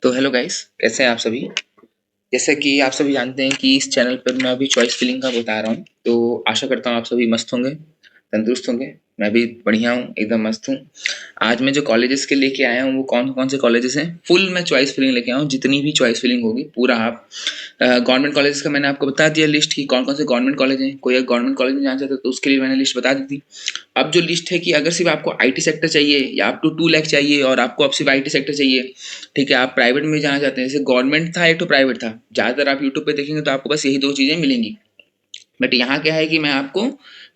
तो hello guys, कैसे हैं आप सभी। जैसे कि आप सभी जानते हैं कि इस चैनल पर मैं अभी चॉइस फिलिंग का बता रहा हूँ, तो आशा करता हूँ आप सभी मस्त होंगे, तंदुरुस्त होंगे। मैं भी बढ़िया हूँ, एकदम मस्त हूँ। आज मैं जो कॉलेजेस के लेके आया हूँ वो कौन कौन से कॉलेजेस हैं, फुल मैं चॉइस फिलिंग लेके आया हूँ। जितनी भी चॉइस फिलिंग होगी पूरा आप गवर्नमेंट कॉलेजेस का मैंने आपको बता दिया लिस्ट की कौन कौन से गवर्नमेंट कॉलेज हैं। कोई अगर गवर्नमेंट कॉलेज में जाना चाहता है तो उसके लिए मैंने लिस्ट बता दी थी। अब जो लिस्ट है कि अगर सिर्फ आपको आईटी सेक्टर चाहिए या अप टू 2 लाख चाहिए और आपको अब सिर्फ आईटी सेक्टर चाहिए, ठीक है, आप प्राइवेट में जाना चाहते हैं, जैसे गवर्नमेंट था एक तो प्राइवेट था, ज़्यादातर आप यूट्यूब पे देखेंगे तो आपको बस यही दो चीज़ें मिलेंगी। बट यहाँ क्या है कि मैं आपको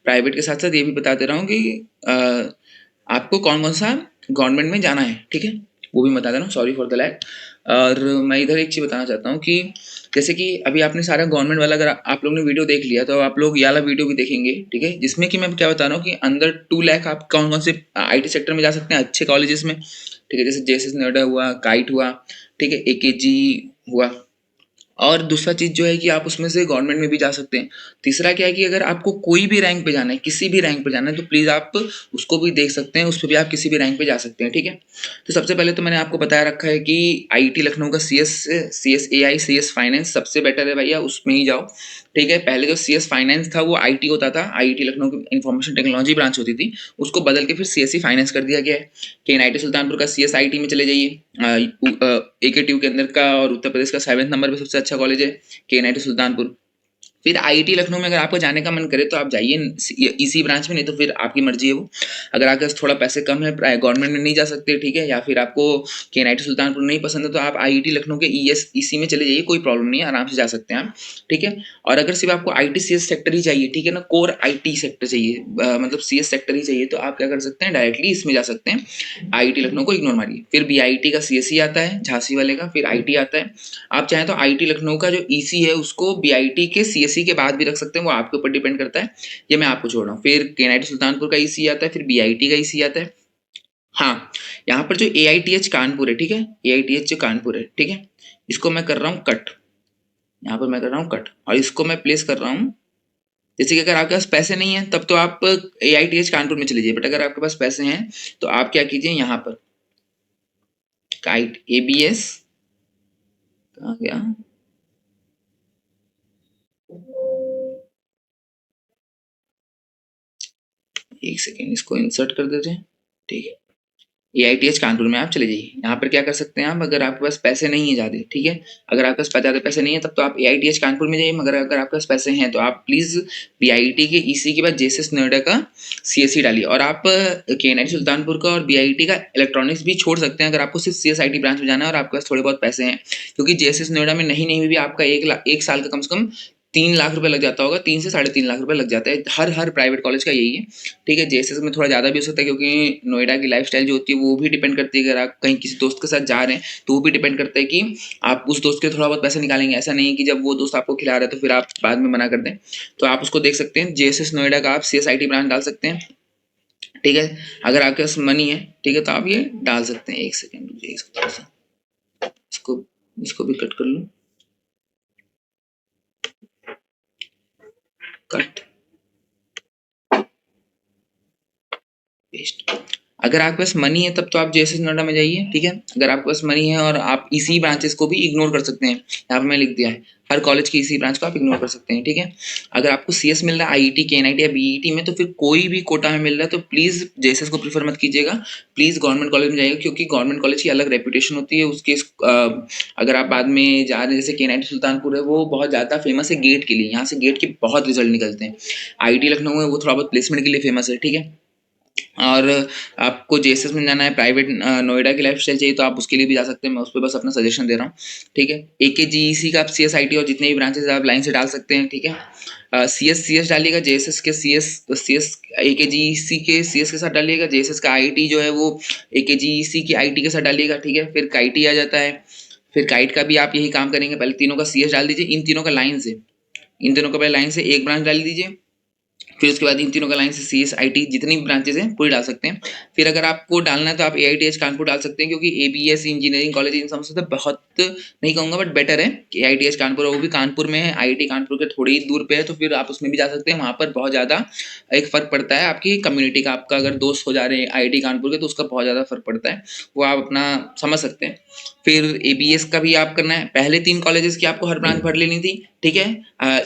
प्राइवेट के साथ साथ ये भी बता दे रहा हूँ कि आपको कौन कौन सा गवर्नमेंट में जाना है, ठीक है, वो भी बता दे रहा हूँ। Sorry for the lag. और मैं इधर एक चीज़ बताना चाहता हूँ कि जैसे कि अभी आपने सारा गवर्नमेंट वाला अगर आप लोग ने वीडियो देख लिया तो आप लोग ये वाला वीडियो भी देखेंगे, ठीक है, जिसमें कि मैं क्या बता रहा हूँ कि अंदर 2 लाख आप कौन कौन से आईटी सेक्टर में जा सकते हैं अच्छे कॉलेजेस में, ठीक है, जैसे जेएसएस नोएडा हुआ, काइट हुआ, ठीक है, एकेजी हुआ। और दूसरा चीज़ जो है कि आप उसमें से गवर्नमेंट में भी जा सकते हैं। तीसरा क्या है कि अगर आपको कोई भी रैंक पे जाना है, किसी भी रैंक पे जाना है, तो प्लीज़ आप उसको भी देख सकते हैं, उस पर भी आप किसी भी रैंक पे जा सकते हैं, ठीक है। तो सबसे पहले तो मैंने आपको बताया रखा है कि आईटी लखनऊ का सीएस एआई सीएस फाइनेंस सबसे बेटर है भैया, उसमें ही जाओ, ठीक है। पहले जो सीएस फाइनेंस था वो आईटी होता था, आईटी लखनऊ की इंफॉर्मेशन टेक्नोलॉजी ब्रांच होती थी, उसको बदल के फिर सीएससी फाइनेंस कर दिया गया है। केएनआईटी सुल्तानपुर का सीएसआईटी में चले जाइए, एकेटीयू के अंदर का और उत्तर प्रदेश का 7वें नंबर पे सबसे अच्छा कॉलेज है केएनआईटी सुल्तानपुर। फिर आईटी लखनऊ में अगर आपको जाने का मन करे तो आप जाइए इसी ब्रांच में, नहीं तो फिर आपकी मर्जी है वो। अगर आपके पास थोड़ा पैसे कम है, गवर्नमेंट में नहीं जा सकते, ठीक है, या फिर आपको केएनआईटी सुल्तानपुर नहीं पसंद है तो आप आईटी लखनऊ के ईएस इसी में चले जाइए, कोई प्रॉब्लम नहीं है, आराम से जा सकते हैं आप, ठीक है। और अगर सिर्फ आपको आईटी सीएस सेक्टर ही चाहिए, ठीक है ना, कोर आईटी सेक्टर चाहिए, मतलब सीएस सेक्टर ही चाहिए, तो आप क्या कर सकते हैं, डायरेक्टली इसमें जा सकते हैं। आईटी लखनऊ को इग्नोर मारिए। फिर बीआईटी का सीएसई आता है झांसी वाले का, फिर आईटी आता है। आप चाहें तो आईटी लखनऊ का जो ईसी है उसको बीआईटी के सीएसई के बाद भी रख सकते हैं, वो आपके ऊपर डिपेंड करता है, ये मैं आपको छोड़ रहा हूँ। फिर केएनआईटी सुल्तानपुर का ईसी आता है, फिर बीआईटी का ईसी आता है। हाँ, यहाँ पर जो एआईटीएच कानपुर है, ठीक है, एआईटीएच जो कानपुर है, ठीक है, इसको मैं कर रहा हूँ कट, यहाँ पर मैं कर रहा हूँ कट और इसको मैं प्लेस कर रहा हूँ। जैसे कि अगर आपके पास पैसे नहीं है तब तो आप एआईटीएच कानपुर में चले जाइए, बट अगर आपके पास पैसे हैं तो आप क्या कीजिए, यहाँ पर काइट एबीएस, कहाँ गया, एक सेकेंड इसको इंसर्ट कर देते हैं, ठीक है। एआईटीएच कानपुर में आप चले जाइए। यहाँ पर क्या कर सकते हैं आप, अगर आपके पास पैसे नहीं है ज़्यादा, ठीक है, अगर आपके पास ज़्यादा पैसे नहीं है तब तो आप एआईटीएच कानपुर में जाइए, मगर अगर आपके पास पैसे हैं तो आप प्लीज़ बीआईटी के ईसी के बाद जेएसएस नोएडा का सीएससी डालिए। और आप केएनआईटी सुल्तानपुर का और बीआईटी का इलेक्ट्रॉनिक्स भी छोड़ सकते हैं अगर आपको सिर्फ सीएसआईटी ब्रांच में जाना है और आपके पास थोड़े बहुत पैसे हैं, क्योंकि जेएसएस नोएडा में नहीं में भी आपका 1 साल का कम से कम 3 लाख रुपए लग जाता होगा, 3 से 3.5 लाख रुपए लग जाता है, हर प्राइवेट कॉलेज का यही है, ठीक है। जेएसएस में थोड़ा ज़्यादा भी हो सकता है क्योंकि नोएडा की लाइफस्टाइल जो होती है वो भी डिपेंड करती है, अगर आप कहीं किसी दोस्त के साथ जा रहे हैं तो वो भी डिपेंड करता है कि आप उस दोस्त के थोड़ा बहुत पैसे निकालेंगे। ऐसा नहीं है कि जब वो दोस्त आपको खिला रहा है तो फिर आप बाद में मना कर दें, तो आप उसको देख सकते हैं। जेएसएस नोएडा का आप सीएसआईटी ब्रांच डाल सकते हैं, ठीक है, अगर आपके पास मनी है, ठीक है, तो आप ये डाल सकते हैं। एक सेकेंड रुकिए, इसको थोड़ा सा इसको इसको भी कट कर लूँ, कट पेस्ट। अगर आपके पास मनी है तब तो आप जेएसएस नोएडा में जाइए, ठीक है। अगर आपके पास मनी है और आप इसी ब्रांचेस को भी इग्नोर कर सकते हैं, यहाँ पर मैं लिख दिया है हर कॉलेज की इसी ब्रांच को आप इग्नोर कर सकते हैं, ठीक है। अगर आपको सीएस मिल रहा है आईटी केएनआईटी या बीईटी में तो फिर कोई भी कोटा में मिल रहा है तो प्लीज़ जेएसएस को प्रीफर मत कीजिएगा, प्लीज़ गवर्नमेंट कॉलेज में जाइएगा, क्योंकि गवर्नमेंट कॉलेज की अलग रेपुटेशन होती है उसके। अगर आप बाद में जा रहे हैं, जैसे केएनआईटी सुल्तानपुर है वो बहुत ज़्यादा फेमस है गेट के लिए, यहाँ से गेट के बहुत रिजल्ट निकलते हैं। आईटी लखनऊ है वो थोड़ा बहुत प्लेसमेंट के लिए फेमस है, ठीक है। और आपको जेएसएस में जाना है, प्राइवेट नोएडा की लाइफस्टाइल चाहिए तो आप उसके लिए भी जा सकते हैं, मैं उस पर बस अपना सजेशन दे रहा हूँ, ठीक है। एकेजीईसी का आप सीएसआईटी और जितने भी ब्रांचेस आप लाइन से डाल सकते हैं, ठीक है। सीएस डालिएगा, जेएसएस के सीएस एकेजीईसी के सीएस के साथ डालिएगा, जेएसएस का आईटी जो है वो एकेजीईसी की आईटी के साथ डालिएगा, ठीक है। फिर काईटी आ जाता है, फिर काइट का भी आप यही काम करेंगे, पहले तीनों का सीएस डाल दीजिए, इन तीनों का लाइन से एक ब्रांच डाल दीजिए, फिर उसके बाद इन तीनों का लाइन से CSIT जितनी भी ब्रांचेस हैं पूरी डाल सकते हैं। फिर अगर आपको डालना है तो आप AITH कानपुर डाल सकते हैं, क्योंकि ABS इंजीनियरिंग कॉलेज इन सब से बहुत नहीं कहूँगा बट बेटर है कि AITH कानपुर, वो भी कानपुर में है, IIT कानपुर के थोड़ी ही दूर पे है, तो फिर आप उसमें भी जा सकते हैं। वहाँ पर बहुत ज़्यादा एक फ़र्क पड़ता है आपकी कम्युनिटी का, आपका अगर दोस्त हो जा रहे हैं IIT कानपुर के तो उसका बहुत ज़्यादा फ़र्क पड़ता है, वो आप अपना समझ सकते हैं। फिर ABS का भी आप करना है। पहले 3 कॉलेजेस की आपको हर ब्रांच भर लेनी थी, ठीक है।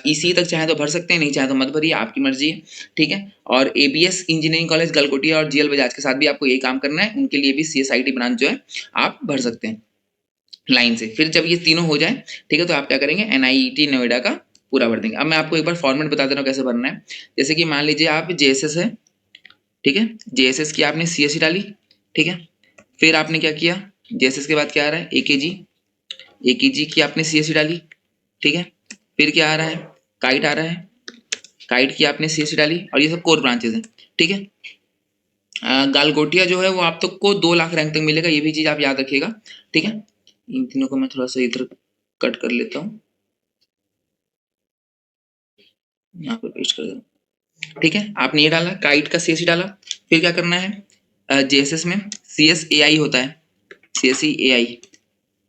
EC तक चाहे तो भर सकते हैं, नहीं चाहे तो मत भरिए, आपकी मर्जी है, ठीक है। और ABS इंजीनियरिंग कॉलेज गलगोटिया और GL बजाज के साथ भी आपको यही काम करना है, उनके लिए भी CSIT ब्रांच जो है आप भर सकते हैं लाइन से। फिर जब ये तीनों हो जाए, ठीक है, तो आप क्या करेंगे, NIET नोएडा का पूरा भर देंगे। अब मैं आपको एक बार फॉर्मेट बता दे रहा हूँ कैसे भरना है। जैसे कि मान लीजिए आप JSS है, ठीक है, JSS की आपने CSE डाली, ठीक है। फिर आपने क्या किया, JSS के बाद क्या आ रहा है, AKG की आपने CSE डाली, ठीक है। फिर क्या आ रहा है, काइट आ रहा है, काइट की आपने CSE डाली, और ये सब कोर ब्रांचेस हैं, ठीक है। गालगोटिया जो है वो आप तक को 2 लाख रैंक तक मिलेगा, ये भी चीज आप याद रखिएगा, ठीक है। इन तीनों को मैं थोड़ा सा इधर कट कर लेता हूँ, यहाँ पर पेस्ट कर देता हूँ, ठीक है। आपने ये डाला, काइट का CSE डाला। फिर क्या करना है, JSS में CSAI होता है, CSEAI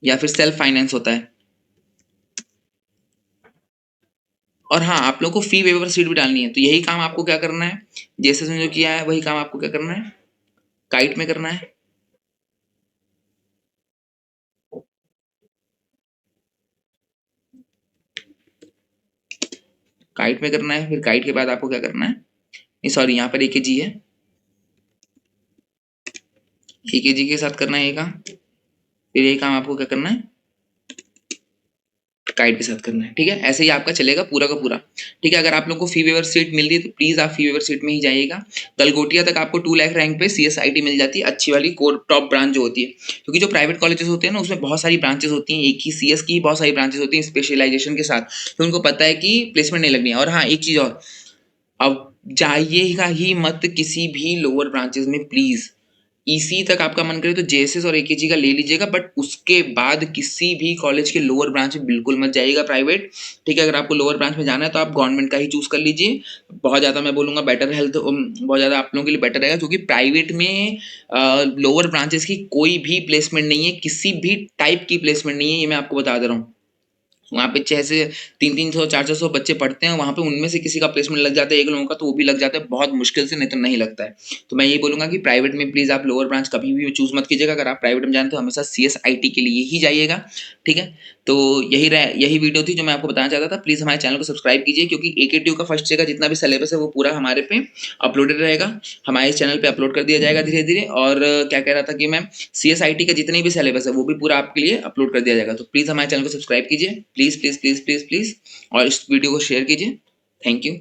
या फिर सेल्फ फाइनेंस होता है। और हाँ, आप लोग को फी वेवर सीट भी डालनी है, तो यही काम आपको क्या करना है, JSS में जो किया है वही काम आपको क्या करना है, काइट में करना है। काइट में करना है, फिर काइट के बाद आपको क्या करना है, नहीं सॉरी, यहाँ पर AKG है, AKG के साथ करना है ये काम। फिर ये काम आपको क्या करना है, काइट के साथ करना है, ठीक है। ऐसे ही आपका चलेगा पूरा का पूरा, ठीक है। अगर आप लोग को फी वेवर सीट मिल रही है तो प्लीज आप फी वेवर सीट में ही जाइएगा। गलगोटिया तक आपको 2 लाख रैंक पे CSIT मिल जाती है, अच्छी वाली कोर टॉप ब्रांच जो होती है, क्योंकि जो प्राइवेट कॉलेजेस होते हैं ना उसमें बहुत सारी ब्रांचेस होती हैं, एक ही CS की बहुत सारी ब्रांचेस होती हैं स्पेशलाइजेशन के साथ, तो उनको पता है कि प्लेसमेंट नहीं लगनी है। और हाँ, एक चीज और, अब जाइएगा ही मत किसी भी लोअर ब्रांचेस में प्लीज। EC तक आपका मन करे तो JSS और AKG का ले लीजिएगा, बट उसके बाद किसी भी कॉलेज के लोअर ब्रांच में बिल्कुल मत जाइएगा प्राइवेट, ठीक है। अगर आपको लोअर ब्रांच में जाना है तो आप गवर्नमेंट का ही चूज कर लीजिए, बहुत ज़्यादा मैं बोलूँगा बेटर हेल्थ, बहुत ज़्यादा आप लोगों के लिए बेटर रहेगा, क्योंकि प्राइवेट में लोअर ब्रांचेस की कोई भी प्लेसमेंट नहीं है, किसी भी टाइप की प्लेसमेंट नहीं है, ये मैं आपको बता दे रहा हूँ। वहाँ पे 6 से 300 400 बच्चे पढ़ते हैं, वहाँ पे उनमें से किसी का प्लेसमेंट लग जाता है, एक लोगों का तो वो भी लग जाता है बहुत मुश्किल से, नहीं तो नहीं लगता है। तो मैं ये बोलूँगा कि प्राइवेट में प्लीज़ आप लोअर ब्रांच कभी भी चूज़ मत कीजिएगा। अगर आप प्राइवेट में जानते हो हमेशा CSIT के लिए ही जाइएगा, ठीक है। तो यही वीडियो थी जो मैं आपको बताना चाहता था। प्लीज़ हमारे चैनल को सब्सक्राइब कीजिए, क्योंकि AKTU का फर्स्ट ईयर का जितना भी सिलेबस है वो पूरा हमारे पे अपलोडेड रहेगा, हमारे इस चैनल पे अपलोड कर दिया जाएगा धीरे धीरे। और क्या कह रहा था कि मैं CSIT का जितने भी सिलेबस है वो भी पूरा आपके लिए अपलोड कर दिया जाएगा। तो प्लीज़ हमारे चैनल को सब्सक्राइब कीजिए, please please please please please, और इस वीडियो को शेयर कीजिए। Thank you.